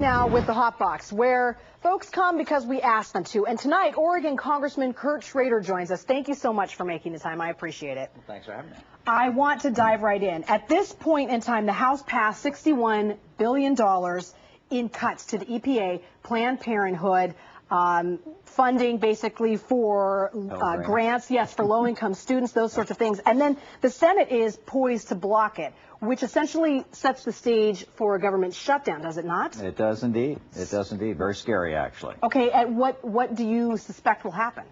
Now with the Hot Box, where folks come because we ask them to. And tonight, Oregon Congressman Schrader joins us. Thank you so much for making the time. I appreciate it. Well, thanks for having me. I want to dive right in. At this point in time, the House passed $61 billion in cuts to the EPA, Planned Parenthood, funding basically for grants, yes, for low-income students, those sorts of things. And then the Senate is poised to block it, which essentially sets the stage for a government shutdown, does it not? It does indeed. It does indeed. Very scary, actually. Okay, and what do you suspect will happen?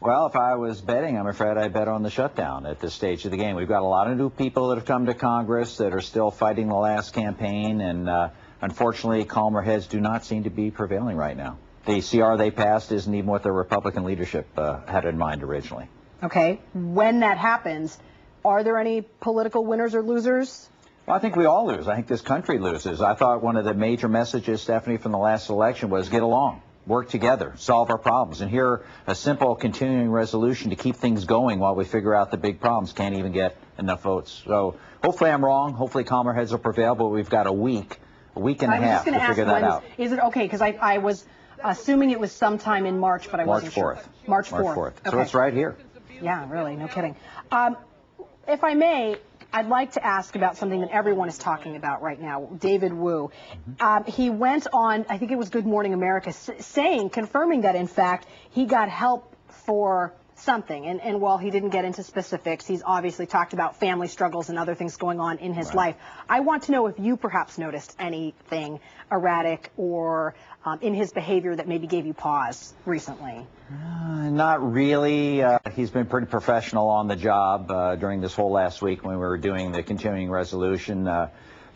Well, if I was betting, I'm afraid I'd bet on the shutdown at this stage of the game. We've got a lot of new people that have come to Congress that are still fighting the last campaign, and unfortunately, calmer heads do not seem to be prevailing right now. The CR they passed isn't even what the Republican leadership had in mind originally. Okay, when that happens, are there any political winners or losers? Well, I think we all lose. I think this country loses. I thought one of the major messages, Stephanie, from the last election was get along, work together, solve our problems. And here, a simple continuing resolution to keep things going while we figure out the big problems can't even get enough votes. So hopefully I'm wrong. Hopefully calmer heads will prevail, but we've got a week and a half to figure that out. Is it okay? Because I was assuming it was sometime in March, but I wasn't sure. March 4th. March 4th. Okay. So it's right here. Yeah, really, no kidding. If I may, I'd like to ask about something that everyone is talking about right now, David Wu. He went on, I think it was Good Morning America, confirming that, in fact, he got help for something. And while he didn't get into specifics, he's obviously talked about family struggles and other things going on in his life. I want to know if you perhaps noticed anything erratic or in his behavior that maybe gave you pause recently. Not really. He's been pretty professional on the job during this whole last week when we were doing the continuing resolution.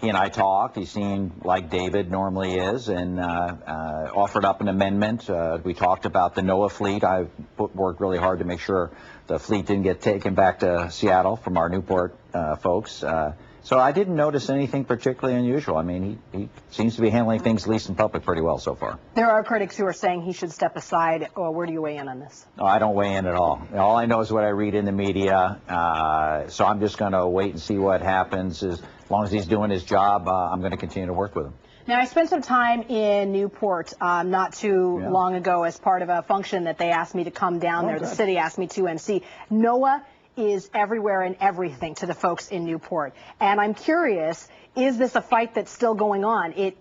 He and I talked. He seemed like David normally is and offered up an amendment. We talked about the NOAA fleet. I worked really hard to make sure the fleet didn't get taken back to Seattle from our Newport folks. So I didn't notice anything particularly unusual. I mean, he seems to be handling things, at least in public, pretty well so far. There are critics who are saying he should step aside. Where do you weigh in on this? No, I don't weigh in at all. All I know is what I read in the media. So I'm just going to wait and see what happens. As long as he's doing his job, I'm going to continue to work with him. Now, I spent some time in Newport not too long ago as part of a function that they asked me to come down there. The city asked me to MC. NOAA is everywhere and everything to the folks in Newport. And I'm curious, is this a fight that's still going on? Where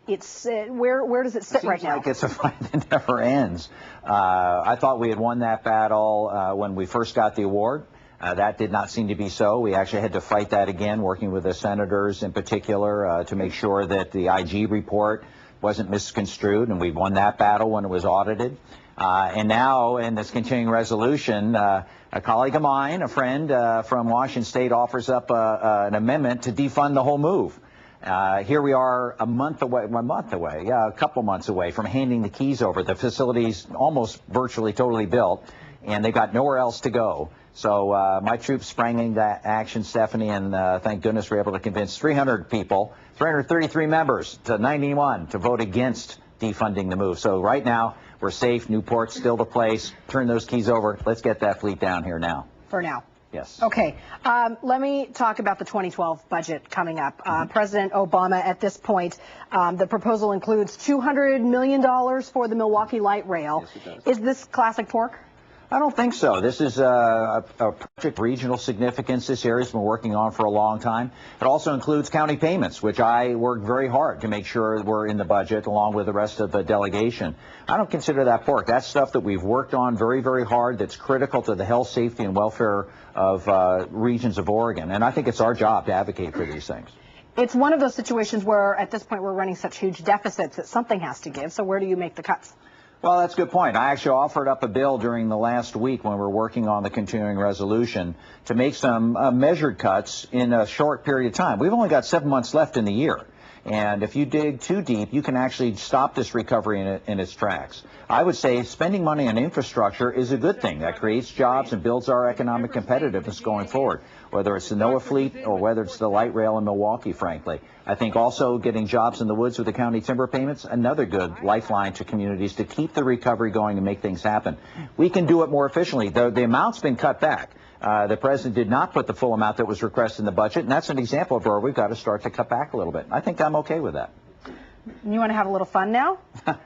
does it sit right now? It seems like it's a fight that never ends. I thought we had won that battle when we first got the award. That did not seem to be so. We actually had to fight that again, working with the senators in particular to make sure that the IG report wasn't misconstrued, and we won that battle when it was audited. And now, in this continuing resolution, a colleague of mine, a friend from Washington State, offers up an amendment to defund the whole move. Here we are a couple months away from handing the keys over. The facility's almost virtually totally built, and they've got nowhere else to go. So my troops sprang into action, Stephanie, and thank goodness we were able to convince 300 people, 333 members to 91 to vote against defunding the move. So right now, we're safe. Newport's still the place. Turn those keys over. Let's get that fleet down here now. For now. Yes. Okay. Let me talk about the 2012 budget coming up. President Obama, at this point, the proposal includes $200 million for the Milwaukee Light Rail. Yes, it does. Is this classic pork? I don't think so. This is a project regional significance. This area's been working on for a long time. It also includes county payments, which I worked very hard to make sure were in the budget along with the rest of the delegation. I don't consider that pork. That's stuff that we've worked on very, very hard that's critical to the health, safety, and welfare of regions of Oregon. And I think it's our job to advocate for these things. It's one of those situations where at this point we're running such huge deficits that something has to give. So where do you make the cuts? Well, that's a good point. I actually offered up a bill during the last week when we were working on the continuing resolution to make some measured cuts in a short period of time. We've only got 7 months left in the year. And if you dig too deep, you can actually stop this recovery in its tracks. I would say spending money on infrastructure is a good thing. That creates jobs and builds our economic competitiveness going forward, whether it's the NOAA fleet or whether it's the light rail in Milwaukee, frankly. I think also getting jobs in the woods with the county timber payments, another good lifeline to communities to keep the recovery going and make things happen. We can do it more efficiently. The amount's been cut back. The president did not put the full amount that was requested in the budget, and that's an example of where we've got to start to cut back a little bit. I think I'm okay with that. You want to have a little fun now?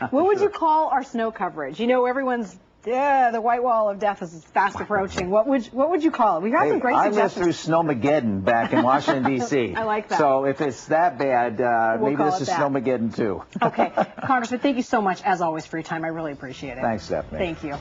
What would you call our snow coverage? You know, everyone's, the white wall of death is fast approaching. What would you call it? We got some great suggestions. I lived through Snowmageddon back in Washington, D.C. I like that. So if it's that bad, maybe this is Snowmageddon too. Okay. Congressman, thank you so much, as always, for your time. I really appreciate it. Thanks, Stephanie. Thank you.